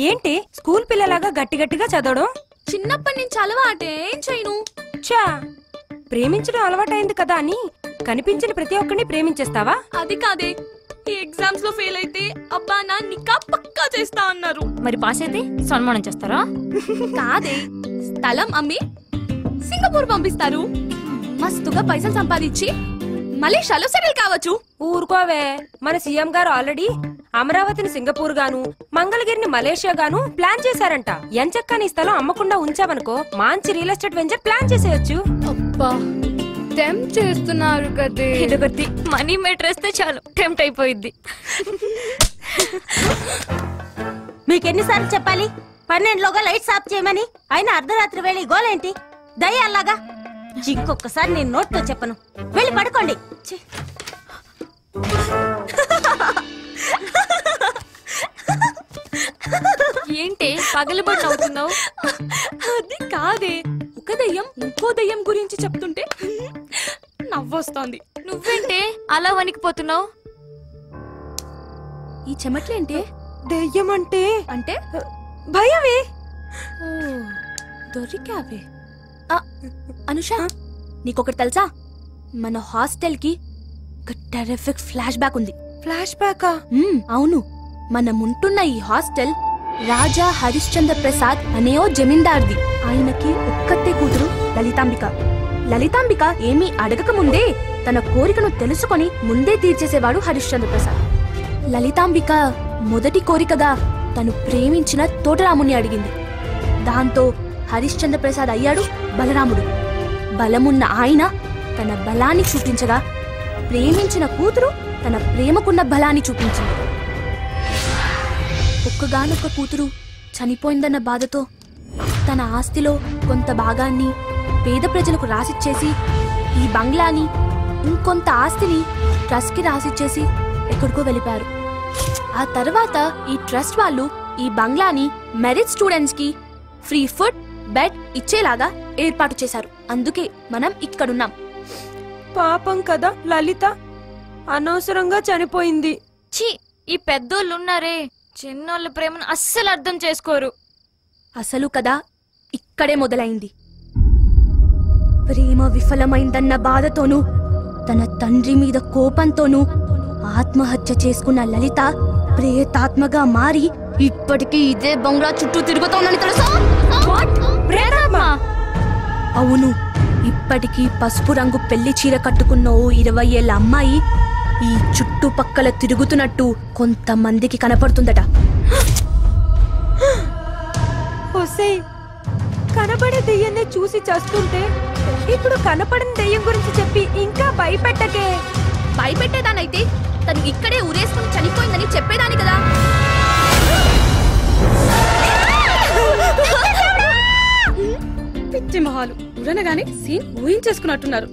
ఏంటి స్కూల్ పిల్లలాగా గట్టి గట్టిగా చదవడం? చిన్నప్పటి నుంచి అలవాటే, ఏం చేయను. చా, ప్రేమించడం అలవాటైంది కదా అని కనిపించిన ప్రతి ఒక్కరిని ప్రేమించేస్తావా? అది కాదే, ఈ ఎగ్జామ్స్ లో ఫెయిల్ అయితే అబ్బా నా నికా పక్కా చేస్తా అన్నారు. మరి పాస్ అయితే సన్మానం చేస్తారా? కాదే, స్థలం అమ్మి సింగపూర్ పంపిస్తారు. మస్తుగా పైసలు సంపాదించి మలేషియాలో సెటిల్ కావచ్చు. ఊరుకోవే, మన సీఎం గారు ఆల్రెడీ అమరావతిని సింగపూర్ గాను మంగళగిరిని మలేషియా గాను ప్లాన్ చేశారంట. ఎంచక్కా నీ స్థలం అమ్మకుండా ఉంచావనుకో మంచి రియల్ ఎస్టేట్ వెంచర్ ప్లాన్ చేసేయచ్చు. అబ్బా టెంప్ట్ చేస్తున్నారు కదే. ఇదొకటి మనీ మీటర్ వేస్తే చాలు టెంప్ట్ అయిపోయింది. మీకెన్నిసార్లు చెప్పాలి 12లోగా లైట్స్ ఆఫ్ చేయమని? అయినా అర్ధరాత్రి వేళ గోలేంటి దయ్యాలాగా? ఇంకొకసారి నేను నోట్తో చెప్పను. వెళ్ళి పడుకోండి. ఏంటి పగలబడి అవుతున్నావు? అది కాదే, ఒక దయ్యం ఇంకో దయ్యం గురించి చెప్తుంటే నవ్వొస్తోంది. నువ్వేంటే అలా వణికిపోతున్నావు? ఈ చెమట్లేంటి? దెయ్యం అంటే అంటే భయమే. దొరికావే. అనుష, నీకొకటి తెలుసా? మన హాస్టల్ కి ఒక టెరిఫిక్ ఫ్లాష్ బ్యాక్ ఉంది. ఫ్లాష్ బ్యాకా? అవును, మనముంటున్న ఈ హాస్టల్ రాజా హరిశ్చంద్ర ప్రసాద్ అనే ఓ జమీందార్ది. ఆయనకి ఒక్కతే కూతురు లలితాంబిక. లలితాంబిక ఏమీ అడగక ముందే తన కోరికను తెలుసుకొని ముందే తీర్చేసేవాడు హరిశ్చంద్ర ప్రసాద్. లలితాంబిక మొదటి కోరికగా తను ప్రేమించిన తోటరాముని అడిగింది. దాంతో హరిశ్చంద్ర ప్రసాద్ అయ్యాడు బలరాముడు. బలమున్న ఆయన తన బలాన్ని చూపించగా ప్రేమించిన కూతురు తన ప్రేమకున్న బలాన్ని చూపించింది. ఒక్కగానొక్క కూతురు చనిపోయిందన్న బాధతో తన ఆస్తిలో కొంత భాగాన్ని పేద ప్రజలకు రాసిచ్చేసి ఈ బంగ్లాని ఇంకొంత ఆస్తిని ట్రస్ట్ కి రాసిచ్చేసి ఎక్కడికో వెళ్ళిపారు. ఆ తర్వాత ఈ ట్రస్ట్ వాళ్ళు ఈ బంగ్లాని మెరిట్ స్టూడెంట్స్ కి ఫ్రీ ఫుడ్ బెడ్ ఇచ్చేలాగా ఏర్పాటు చేశారు. అందుకే మనం ఇక్కడున్నాం. పాపం కదా లలిత, అనవసరంగా చనిపోయింది. ఛీ, ఈ పెద్దోళ్ళు ఉన్నారే చిన్నోళ్ళ ప్రేమను అస్సలు అర్థం చేసుకోరు. అసలు కదా ఇక్కడే మొదలైంది. ప్రేమ విఫలమైందన్న బాధతోనూ తన తండ్రి మీద కోపంతోనూ ఆత్మహత్య చేసుకున్న లలిత ప్రేతాత్మగా మారి ఇప్పటికీ ఇదే బంగ్లా చుట్టూ తిరుగుతోందని తెలుసా? అవును, ఇప్పటికీ పసుపు రంగు పెళ్లి చీర కట్టుకున్న ఓ 20 ఏళ్ల అమ్మాయి ఈ చుట్టుపక్కల తిరుగుతున్నట్టు కొంతమందికి కనపడుతుందట. ఒసేయ్, కనబడే దెయ్యాన్ని చూసి చస్తుంటే ఇప్పుడు కనపడిన దెయ్యం గురించి చెప్పి ఇంకా భయపెట్టకే. భయపెట్టేదానైతే తను ఇక్కడే ఊరేసుకుని చనిపోయిందని చెప్పేదాని కదా. పిచ్చి మొహాలు ఉరనగానే సీన్ ఊహించేసుకున్నట్టున్నారు.